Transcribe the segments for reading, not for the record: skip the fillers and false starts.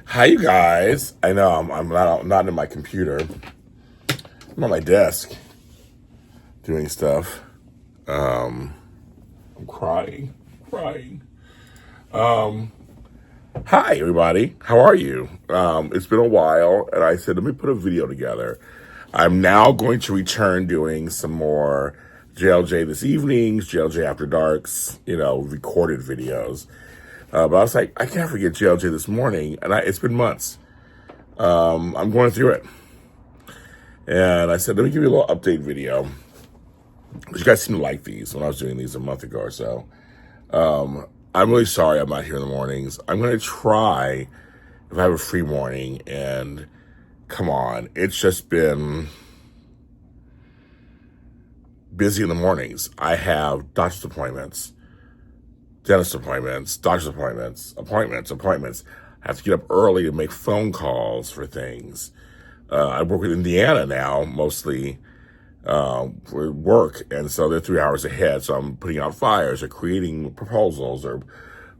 Hi, you guys. I know I'm not in my computer. I'm on my desk doing stuff. I'm crying. Hi, everybody. How are you? It's been a while, and I said let me put a video together. I'm now going to return doing some more JLJ this evenings, JLJ after darks, recorded videos. But I was like, I can't forget JLJ this morning, and it's been months. I'm going through it. And I said, let me give you a little update video. You guys seem to like these when I was doing these a month ago or so. I'm really sorry I'm not here in the mornings. I'm going to try if I have a free morning. And come on, it's just been busy in the mornings. I have doctor's appointments, dentist appointments, doctor's appointments. I have to get up early to make phone calls for things. I work in Indiana now, mostly for work, and so they're 3 hours ahead. So I'm putting out fires or creating proposals or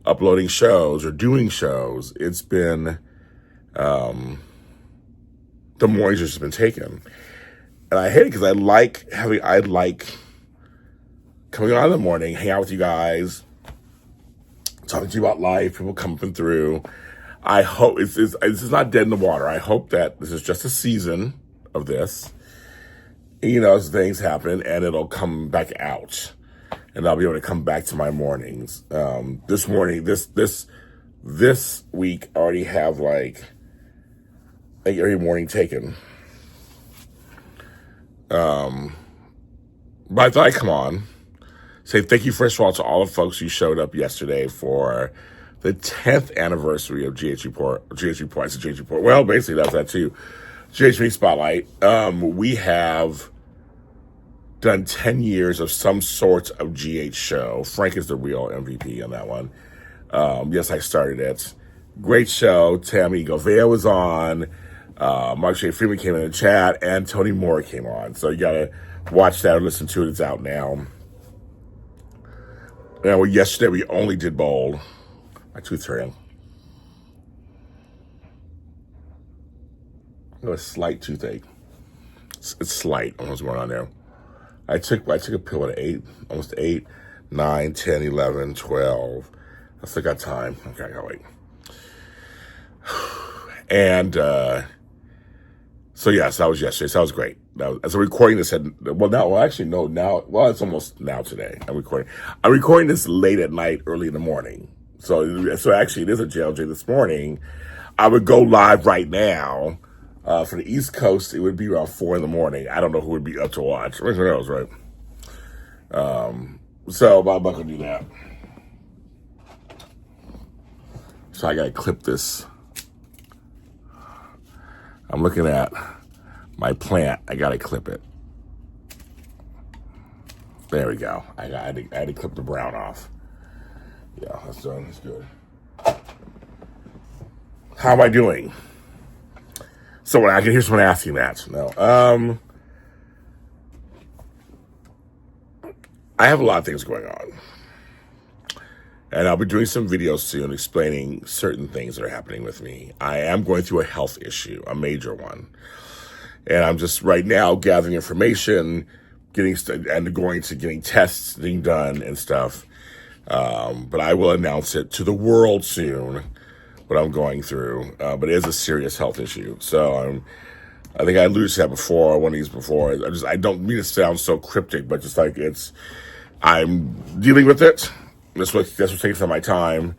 uploading shows or doing shows. It's been the mornings have just been taken, and I hate it because I like coming on in the morning, hang out with you guys, talking to you about life, people coming through. I hope this is not dead in the water. I hope that this is just a season of this. As things happen, and it'll come back out, and I'll be able to come back to my mornings. This morning, this week, I already have like every morning taken. But I thought I'd come on, say thank you first of all to all the folks who showed up yesterday for the 10th anniversary of GH Report. I said GH Report. Well, basically that's that too. GH Spotlight. We have done 10 years of some sort of GH show. Frank is the real MVP on that one. Yes, I started it. Great show. Tammy Govea was on. Mark J. Freeman came in the chat, and Tony Moore came on. So you gotta watch that or listen to it. It's out now. And yesterday we only did bold. My tooth hurting. I have a slight toothache. It's slight. I don't know what's going on there. I took a pill at 8, almost 8, 9, 10, 11, 12. I still got time. Okay, I gotta wait. And so yes, that was yesterday. So that was great. As I'm recording this, it's almost now today. I'm recording this late at night, early in the morning. So actually, it is a JLJ this morning. I would go live right now. For the East Coast, it would be around 4 in the morning. I don't know who would be up to watch. Who knows, right? So I'm not gonna do that. So I gotta clip this. I'm looking at my plant. I gotta clip it. There we go. I had to clip the brown off. Yeah, that's done. That's good. How am I doing? So I can hear someone asking that. No. I have a lot of things going on. And I'll be doing some videos soon explaining certain things that are happening with me. I am going through a health issue, a major one. And I'm just right now gathering information, going to getting tests being done and stuff. But I will announce it to the world soon, what I'm going through. But it is a serious health issue. So I think I alluded to that before, one of these before. I don't mean to sound so cryptic, but just like I'm dealing with it. That's what's taking some of my time.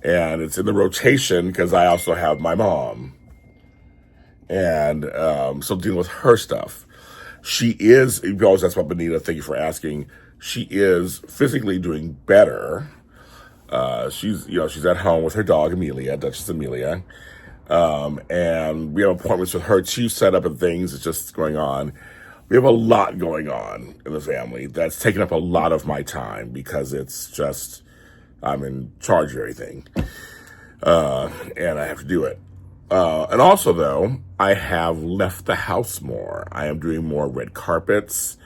And it's in the rotation because I also have my mom. And so dealing with her stuff. She is, you always ask about Benita, thank you for asking. She is physically doing better. She's at home with her dog, Amelia, Duchess Amelia. And we have appointments with her too set up and things. It's just going on. We have a lot going on in the family that's taken up a lot of my time because it's just, I'm in charge of everything. And I have to do it. And also though, I have left the house more. I am doing more red carpets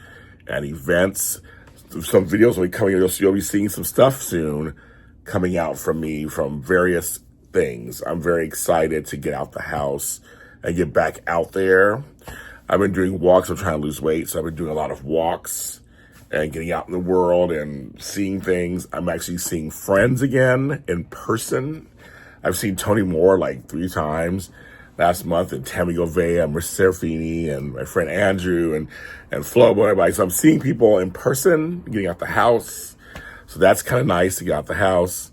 and events. Some videos will be coming. You'll be seeing some stuff soon coming out from me from various things. I'm very excited to get out the house and get back out there. I've been doing walks. I'm trying to lose weight, so I've been doing a lot of walks and getting out in the world and seeing things. I'm actually seeing friends again in person. I've seen Tony Moore like 3 times last month, and Tammy Govea and Miss Serafini and my friend Andrew and Flo and everybody. So I'm seeing people in person, getting out the house. So that's kind of nice to get out the house.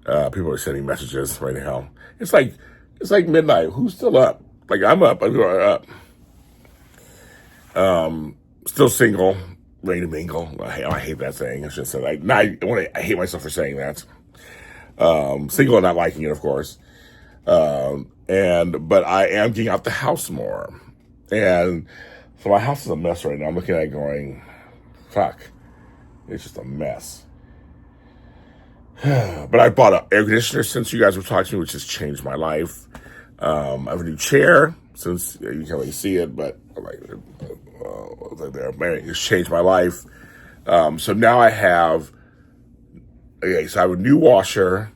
People are sending messages right now. It's like midnight. Who's still up? Like, I'm up. I'm up. Still single, ready to mingle. I hate that saying. It's just like, I hate myself for saying that. Single and not liking it, of course. But I am getting out the house more. And so my house is a mess right now. I'm looking at it going, fuck, it's just a mess. But I bought an air conditioner since you guys were talking to me, which has changed my life. I have a new chair, since you can't really see it, but it's changed my life. So now I have a new washer,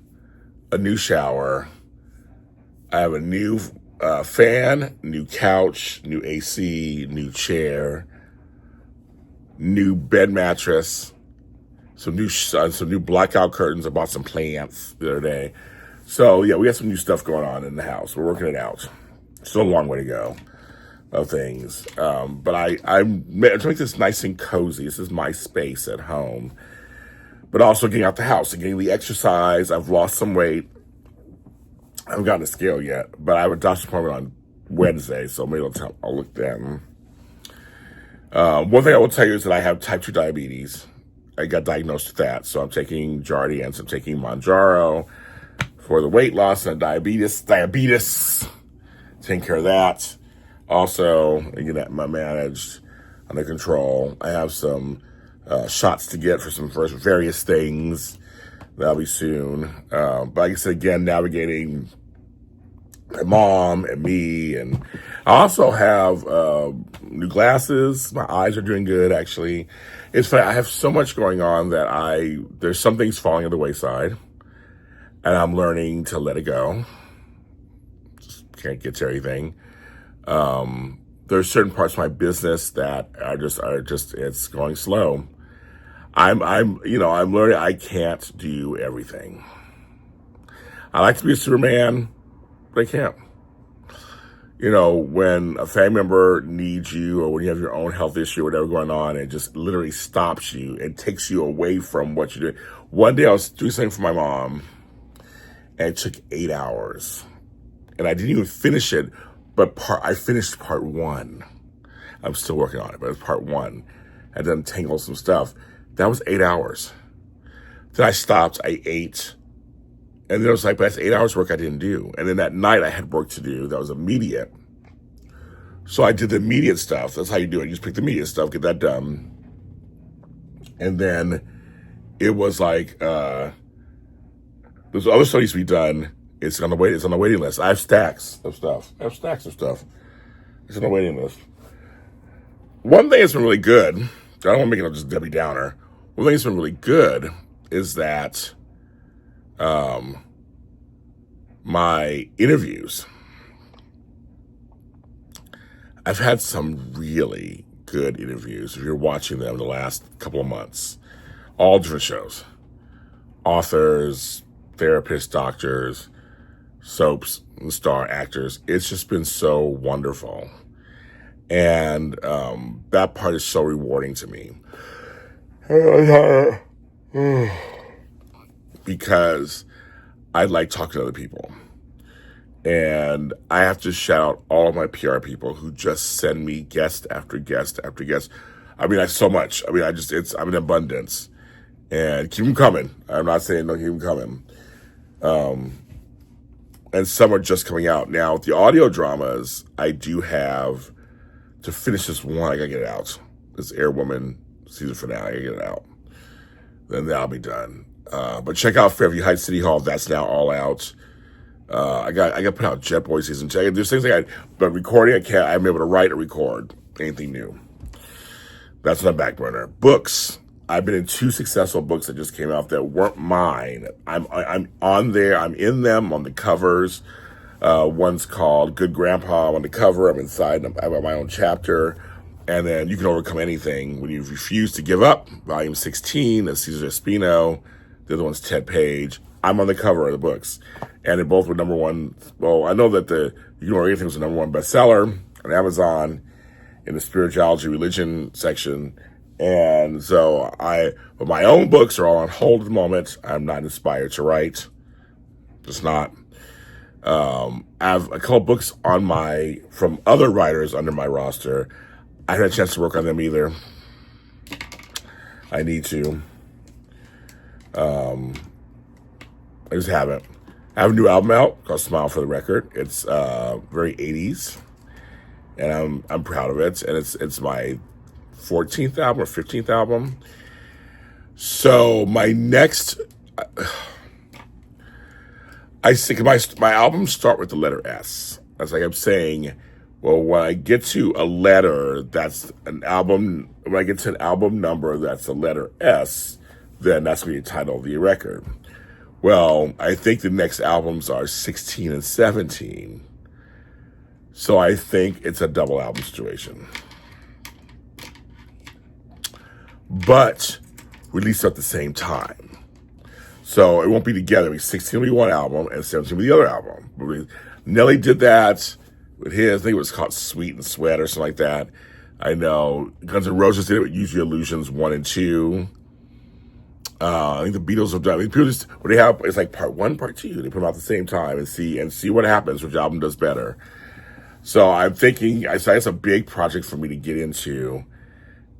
a new shower. I have a new fan, new couch, new AC, new chair, new bed mattress, some new blackout curtains. I bought some plants the other day. So yeah, we got some new stuff going on in the house. We're working it out. Still a long way to go of things. But I'm trying to make this nice and cozy. This is my space at home. But also getting out the house and getting the exercise. I've lost some weight. I haven't gotten a scale yet, but I have a doctor's appointment on Wednesday, so maybe I'll look then. One thing I will tell you is that I have type 2 diabetes. I got diagnosed with that, so I'm taking Jardiance, I'm taking Mounjaro for the weight loss and diabetes. Taking care of that. Also, get that managed, under control. I have some shots to get for various things. That'll be soon. But like I said, again, navigating my mom and me. And I also have new glasses. My eyes are doing good, actually. It's funny. I have so much going on that there's some things falling on the wayside. And I'm learning to let it go. Just can't get to everything. There's certain parts of my business that are just it's going slow. I'm learning I can't do everything. I like to be a Superman, but I can't. When a family member needs you, or when you have your own health issue or whatever going on, it just literally stops you and takes you away from what you're doing. One day I was doing something for my mom, and it took 8 hours. And I didn't even finish it, but I finished part 1. I'm still working on it, but it's part 1. I done tangled some stuff. That was 8 hours. Then I stopped, I ate, and then it was like, but that's 8 hours work I didn't do. And then that night I had work to do that was immediate. So I did the immediate stuff. That's how you do it. You just pick the immediate stuff, get that done. And then it was like, there's other stuff needs to be done. It's on the waiting list. I have stacks of stuff. It's on the waiting list. One thing that's been really good, I don't want to make it just Debbie Downer. One thing that's been really good is that my interviews, I've had some really good interviews. If you're watching them the last couple of months, all different shows, authors, therapists, doctors, soaps, and star actors. It's just been so wonderful. And that part is so rewarding to me. Because I like talking to other people. And I have to shout out all of my PR people who just send me guest after guest after guest. I mean, so much. I mean, I'm in abundance. And keep them coming. I'm not saying don't keep them coming. And some are just coming out. Now, with the audio dramas, I do have to finish this one. I gotta get it out. This Airwoman season finale, I gotta get it out. Then that'll be done. But check out Fairview Heights City Hall. That's now all out. I got to put out Jet Boy season 2. There's things but recording, I'm able to write or record anything new. That's on the back burner. Books. I've been in 2 successful books that just came out that weren't mine. I'm on there. I'm in them on the covers. One's called Good Grandpa. I'm on the cover. I'm inside. I have my own chapter. And then You Can Overcome Anything When You Refuse to Give Up, Volume 16 of Cesar Espino. The other one's Ted Page. I'm on the cover of the books. And they both were number 1. Well, I know that the You Can Overcome Anything was the number 1 bestseller on Amazon in the spirituality religion section. And so but my own books are all on hold at the moment. I'm not inspired to write. Just not. I have a couple books from other writers under my roster. I haven't had a chance to work on them either. I need to. I just haven't. I have a new album out called Smile for the Record. It's very 80s, and I'm proud of it. And it's my 14th album or 15th album. So my next, I think my albums start with the letter S. That's like I'm saying. Well, when I get to a letter that's an album, when I get to an album number that's the letter S, then that's going to be the title of the record. Well, I think the next albums are 16 and 17. So I think it's a double album situation. But released at the same time. So it won't be together. 16 will be one album and 17 will be the other album. Nelly did that with his, I think it was called Sweet and Sweat or something like that. I know Guns N' Roses did it with Use Your Illusions 1 and 2. I think the Beatles have done. I mean, people just when they have it's like part 1, part 2. They put them out at the same time and see what happens, which album does better. So I'm thinking, it's a big project for me to get into,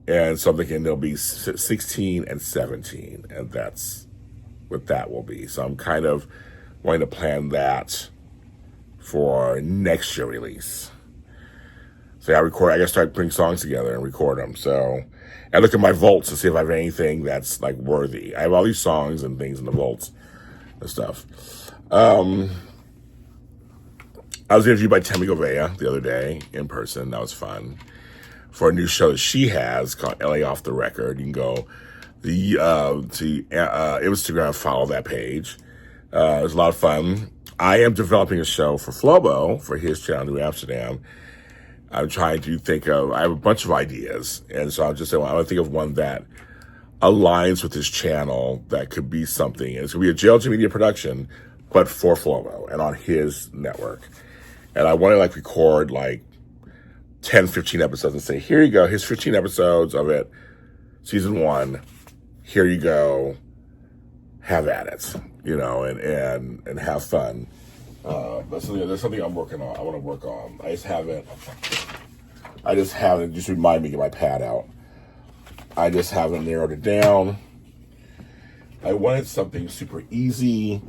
and so I'm thinking there'll be 16 and 17, and that's what that will be. So I'm kind of wanting to plan that for next year release. So I gotta start putting songs together and record them. So I look at my vaults to see if I have anything that's like worthy. I have all these songs and things in the vaults and stuff. I was interviewed by Tammy Govea the other day in person. That was fun. For a new show that she has called LA Off the Record. You can go to Instagram, follow that page. It was a lot of fun. I am developing a show for Flobo, for his channel, New Amsterdam. I'm trying to I have a bunch of ideas. And so I want to think of one that aligns with his channel that could be something. And it's going to be a JLJ Media production, but for Flobo and on his network. And I want to record 10, 15 episodes and say, here you go, here's 15 episodes of it, season 1, here you go, have at it, and have fun. There's something I'm working on, I want to work on. I just haven't, just remind me to get my pad out. I just haven't narrowed it down. I wanted something super easy,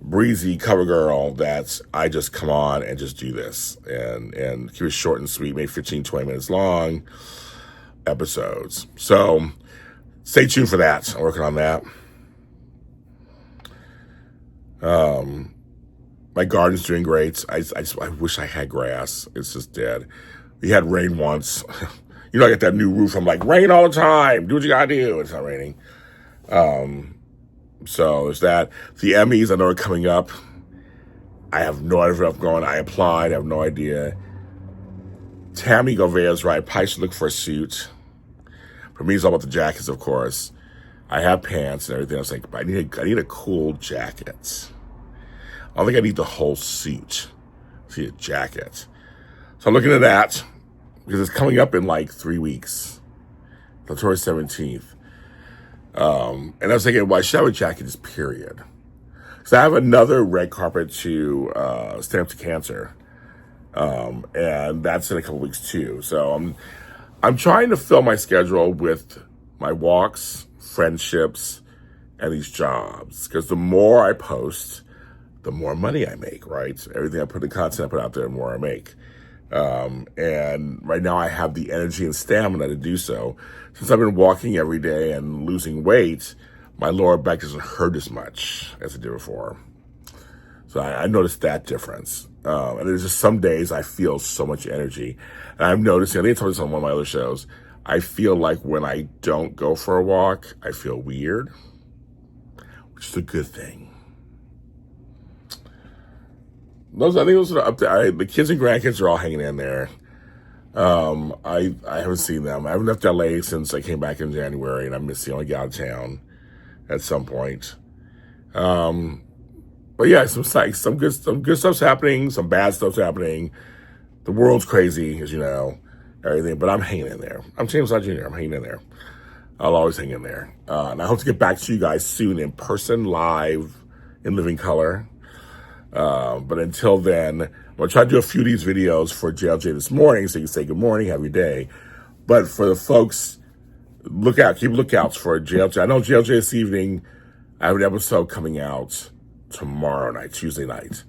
breezy cover girl that I just come on and just do this and keep it short and sweet, maybe 15, 20 minutes long episodes. So stay tuned for that. I'm working on that. My garden's doing great. I wish I had grass. It's just dead. We had rain once. I got that new roof. I'm like, rain all the time. Do what you gotta do. It's not raining. So there's that. The Emmys, I know, are coming up. I have no idea what's going on. I applied. I have no idea. Tammy Govea's right. Probably should look for a suit. For me, it's all about the jackets, of course. I have pants and everything. I was like, but I need a cool jacket. I don't think I need the whole suit. I need a jacket. So I'm looking at that because it's coming up in 3 weeks. October 17th. And I was thinking, why should I have a jacket just period? Because I have another red carpet to Stand Up to Cancer. And that's in a couple weeks too. So I'm trying to fill my schedule with my walks, friendships, and these jobs. Because the more I post, the more money I make, right? Everything I put, the content I put out there, the more I make. And right now I have the energy and stamina to do so. Since I've been walking every day and losing weight, my lower back doesn't hurt as much as it did before. So I noticed that difference. And there's just some days I feel so much energy. And I'm noticing, I think I told this on one of my other shows, I feel like when I don't go for a walk, I feel weird, which is a good thing. I think those are up there. The kids and grandkids are all hanging in there. I haven't seen them. I haven't left LA since I came back in January, and I miss the only get out of town at some point. But yeah, some good stuff's happening, some bad stuff's happening. The world's crazy, as you know, everything. But I'm hanging in there. I'm James Lott Jr. I'm hanging in there. I'll always hang in there. And I hope to get back to you guys soon in person, live, in living color. But until then, I'm going to try to do a few of these videos for JLJ this morning so you can say good morning, have your day. But for the folks, keep lookouts for JLJ. I know JLJ this evening, I have an episode coming out tomorrow night, Tuesday night.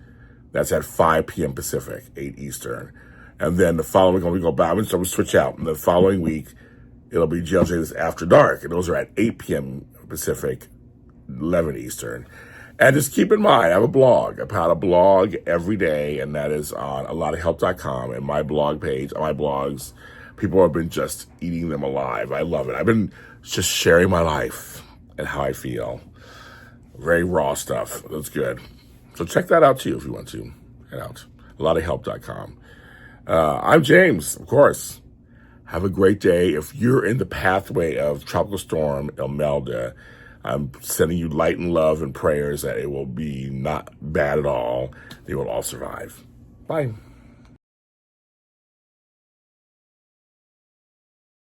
That's at 5 p.m. Pacific, 8 Eastern. And then the following week, we go back, so we switch out. And the following week, it'll be JLJ this After Dark. And those are at 8 p.m. Pacific, 11 Eastern. And just keep in mind, I have a blog. I put a blog every day, and that is on alotofhelp.com. And my blog page, on my blogs, people have been just eating them alive. I love it. I've been just sharing my life and how I feel. Very raw stuff. That's good. So check that out too if you want to. Head out. alotofhelp.com. I'm James, of course. Have a great day. If you're in the pathway of Tropical Storm Imelda, I'm sending you light and love and prayers that it will be not bad at all. They will all survive. Bye.